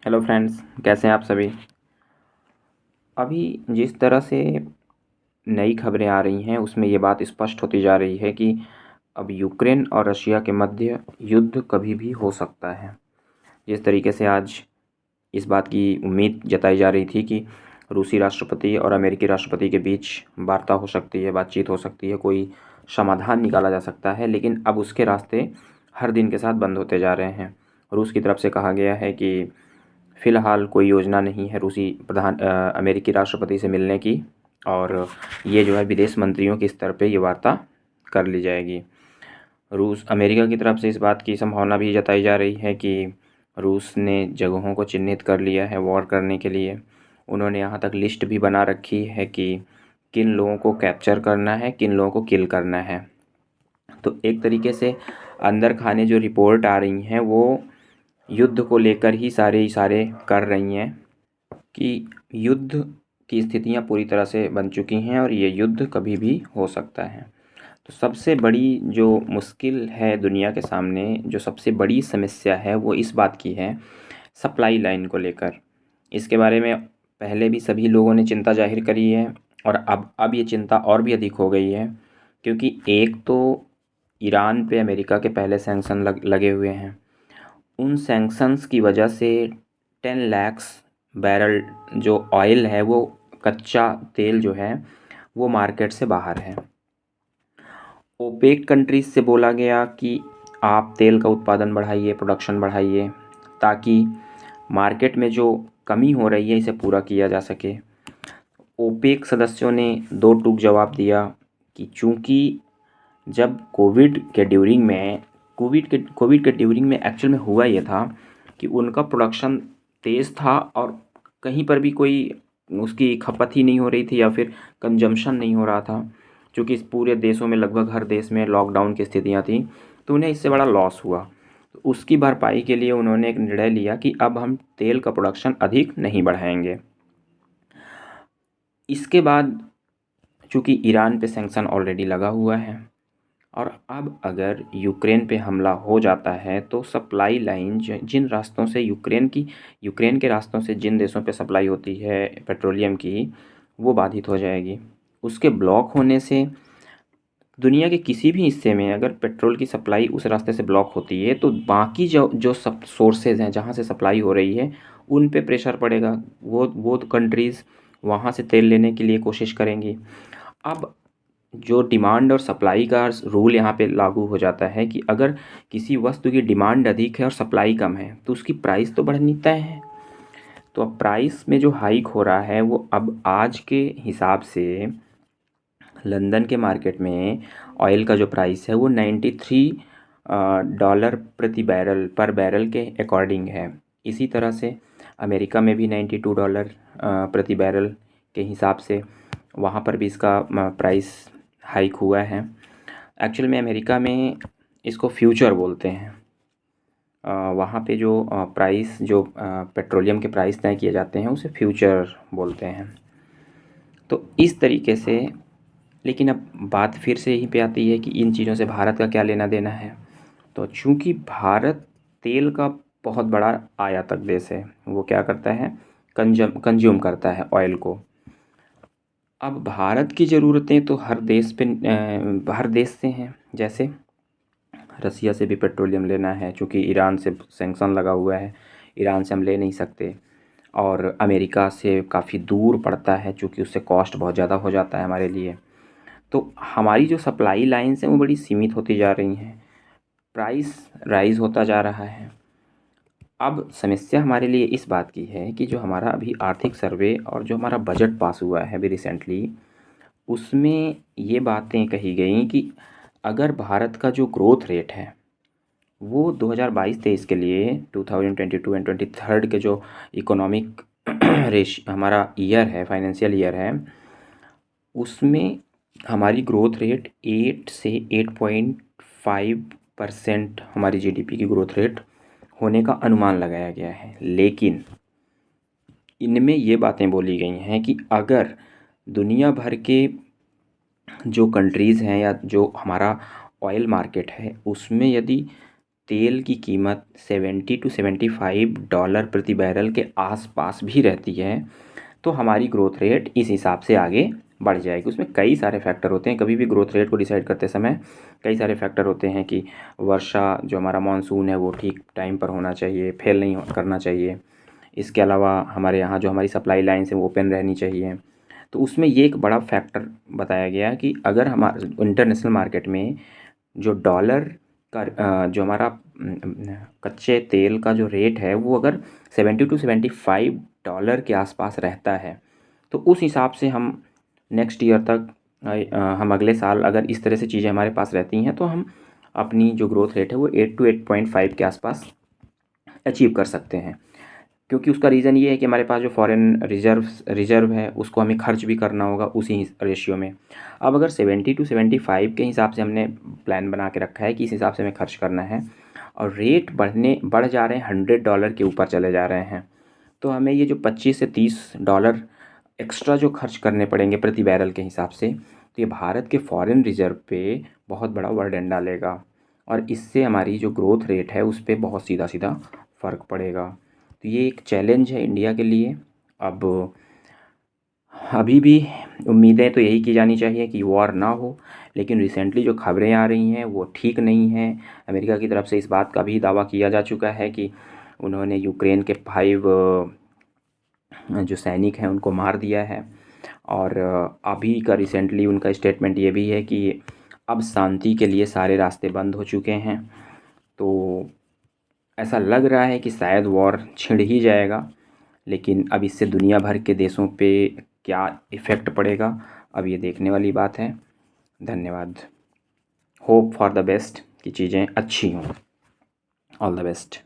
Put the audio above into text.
Hello friends, कैसे हैं आप सभी। अभी जिस तरह से नई खबरें आ रही हैं उसमें ये बात स्पष्ट होती जा रही है कि अब यूक्रेन और रशिया के मध्य युद्ध कभी भी हो सकता है। जिस तरीके से आज इस बात की उम्मीद जताई जा रही थी कि रूसी राष्ट्रपति और अमेरिकी राष्ट्रपति के बीच वार्ता हो सकती है, बातचीत हो सकती है, कोई समाधान निकाला जा सकता है, लेकिन अब उसके रास्ते हर दिन के साथ बंद होते जा रहे हैं। रूस की तरफ से कहा गया है कि फ़िलहाल कोई योजना नहीं है अमेरिकी राष्ट्रपति से मिलने की, और ये जो है विदेश मंत्रियों के स्तर पे ये वार्ता कर ली जाएगी। रूस अमेरिका की तरफ से इस बात की संभावना भी जताई जा रही है कि रूस ने जगहों को चिन्हित कर लिया है वॉर करने के लिए। उन्होंने यहाँ तक लिस्ट भी बना रखी है कि किन लोगों को कैप्चर करना है, किन लोगों को किल करना है। तो एक तरीके से अंदर खाने जो रिपोर्ट आ रही हैं वो युद्ध को लेकर ही सारे इशारे कर रही हैं कि युद्ध की स्थितियां पूरी तरह से बन चुकी हैं और ये युद्ध कभी भी हो सकता है। तो सबसे बड़ी जो मुश्किल है दुनिया के सामने, जो सबसे बड़ी समस्या है वो इस बात की है, सप्लाई लाइन को लेकर। इसके बारे में पहले भी सभी लोगों ने चिंता जाहिर करी है और अब ये चिंता और भी अधिक हो गई है, क्योंकि एक तो ईरान पे अमेरिका के पहले सैंक्शन लगे हुए हैं। उन सैंक्शंस की वजह से 10 लाख बैरल जो ऑयल है, वो कच्चा तेल जो है वो मार्केट से बाहर है। ओपेक कंट्रीज से बोला गया कि आप तेल का उत्पादन बढ़ाइए, प्रोडक्शन बढ़ाइए, ताकि मार्केट में जो कमी हो रही है इसे पूरा किया जा सके। ओपेक सदस्यों ने दो टूक जवाब दिया कि चूँकि जब कोविड के ड्यूरिंग में एक्चुअल में हुआ ये था कि उनका प्रोडक्शन तेज़ था और कहीं पर भी कोई उसकी खपत ही नहीं हो रही थी या फिर कंजम्पशन नहीं हो रहा था, क्योंकि इस पूरे देशों में लगभग हर देश में लॉकडाउन की स्थितियाँ थीं, तो उन्हें इससे बड़ा लॉस हुआ। तो उसकी भरपाई के लिए उन्होंने एक निर्णय लिया कि अब हम तेल का प्रोडक्शन अधिक नहीं बढ़ाएंगे। इसके बाद चूँकि ईरान पे सैंक्शन ऑलरेडी लगा हुआ है और अब अगर यूक्रेन पे हमला हो जाता है तो सप्लाई लाइन जिन रास्तों से यूक्रेन के रास्तों से जिन देशों पे सप्लाई होती है पेट्रोलियम की, वो बाधित हो जाएगी। उसके ब्लॉक होने से दुनिया के किसी भी हिस्से में अगर पेट्रोल की सप्लाई उस रास्ते से ब्लॉक होती है तो बाकी जो जो सब सोर्सेज हैं जहाँ से सप्लाई हो रही है उन पे प्रेशर पड़ेगा। वो कंट्रीज़ वहाँ से तेल लेने के लिए कोशिश करेंगी। अब जो डिमांड और सप्लाई का रूल यहाँ पे लागू हो जाता है कि अगर किसी वस्तु की डिमांड अधिक है और सप्लाई कम है तो उसकी प्राइस तो बढ़नी तय है। तो अब प्राइस में जो हाइक हो रहा है वो अब आज के हिसाब से लंदन के मार्केट में ऑयल का जो प्राइस है वो 93 डॉलर पर बैरल के अकॉर्डिंग है। इसी तरह से अमेरिका में भी 92 डॉलर प्रति बैरल के हिसाब से वहाँ पर भी इसका प्राइस हाइक हुआ है। एक्चुअल में अमेरिका में इसको फ्यूचर बोलते हैं। वहाँ पे जो प्राइस जो पेट्रोलियम के प्राइस तय किए जाते हैं उसे फ्यूचर बोलते हैं। तो इस तरीके से, लेकिन अब बात फिर से यहीं पे आती है कि इन चीज़ों से भारत का क्या लेना देना है। तो चूँकि भारत तेल का बहुत बड़ा आयातक देश है, वो क्या करता है, कंज्यूम करता है ऑयल को। अब भारत की ज़रूरतें तो हर देश से हैं। जैसे रसिया से भी पेट्रोलियम लेना है, चूँकि ईरान से सैंक्शन लगा हुआ है, ईरान से हम ले नहीं सकते। और अमेरिका से काफ़ी दूर पड़ता है, चूँकि उससे कॉस्ट बहुत ज़्यादा हो जाता है हमारे लिए। तो हमारी जो सप्लाई लाइन्स हैं वो बड़ी सीमित होती जा रही हैं, प्राइस राइज़ होता जा रहा है। अब समस्या हमारे लिए इस बात की है कि जो हमारा अभी आर्थिक सर्वे और जो हमारा बजट पास हुआ है अभी रिसेंटली, उसमें ये बातें कही गई कि अगर भारत का जो ग्रोथ रेट है वो 2022-23 के लिए 2022 एंड 23 के जो इकोनॉमिक रेश हमारा ईयर है, फाइनेंशियल ईयर है, उसमें हमारी ग्रोथ रेट 8 से 8.5% हमारी जीडीपी की ग्रोथ रेट होने का अनुमान लगाया गया है। लेकिन इनमें ये बातें बोली गई हैं कि अगर दुनिया भर के जो कंट्रीज़ हैं या जो हमारा ऑयल मार्केट है उसमें यदि तेल की कीमत $70 to $75 प्रति बैरल के आसपास भी रहती है तो हमारी ग्रोथ रेट इस हिसाब से आगे बढ़ जाएगी। उसमें कई सारे फैक्टर होते हैं, कभी भी ग्रोथ रेट को डिसाइड करते समय कई सारे फैक्टर होते हैं कि वर्षा जो हमारा मानसून है वो ठीक टाइम पर होना चाहिए, फेल नहीं करना चाहिए। इसके अलावा हमारे यहाँ जो हमारी सप्लाई लाइन्स हैं वो ओपन रहनी चाहिए। तो उसमें ये एक बड़ा फैक्टर बताया गया कि अगर हमारे इंटरनेशनल मार्केट में जो डॉलर का जो हमारा कच्चे तेल का जो रेट है वो अगर $70 to $75 के आसपास रहता है तो उस हिसाब से हम नेक्स्ट ईयर तक हम अगले साल अगर इस तरह से चीज़ें हमारे पास रहती हैं तो हम अपनी जो ग्रोथ रेट है वो 8 to 8.5 के आसपास अचीव कर सकते हैं। क्योंकि उसका रीज़न ये है कि हमारे पास जो फॉरेन रिज़र्व है उसको हमें खर्च भी करना होगा उसी रेशियो में। अब अगर 70 to 75 के हिसाब से हमने प्लान बना के रखा है कि इस हिसाब से हमें खर्च करना है और रेट बढ़ जा रहे हैं, $100 के ऊपर चले जा रहे हैं, तो हमें ये जो $25 से $30 एक्स्ट्रा जो खर्च करने पड़ेंगे प्रति बैरल के हिसाब से, तो ये भारत के फॉरेन रिज़र्व पे बहुत बड़ा बर्डन डालेगा और इससे हमारी जो ग्रोथ रेट है उस पर बहुत सीधा सीधा फ़र्क पड़ेगा। तो ये एक चैलेंज है इंडिया के लिए। अब अभी भी उम्मीदें तो यही की जानी चाहिए कि वॉर ना हो, लेकिन रिसेंटली जो खबरें आ रही हैं वो ठीक नहीं हैं। अमेरिका की तरफ से इस बात का भी दावा किया जा चुका है कि उन्होंने यूक्रेन के 5 जो सैनिक हैं उनको मार दिया है और अभी का रिसेंटली उनका स्टेटमेंट ये भी है कि अब शांति के लिए सारे रास्ते बंद हो चुके हैं। तो ऐसा लग रहा है कि शायद वॉर छिड़ ही जाएगा, लेकिन अब इससे दुनिया भर के देशों पे क्या इफ़ेक्ट पड़ेगा अब ये देखने वाली बात है। धन्यवाद। होप फॉर द बेस्ट कि चीज़ें अच्छी हों। All the best.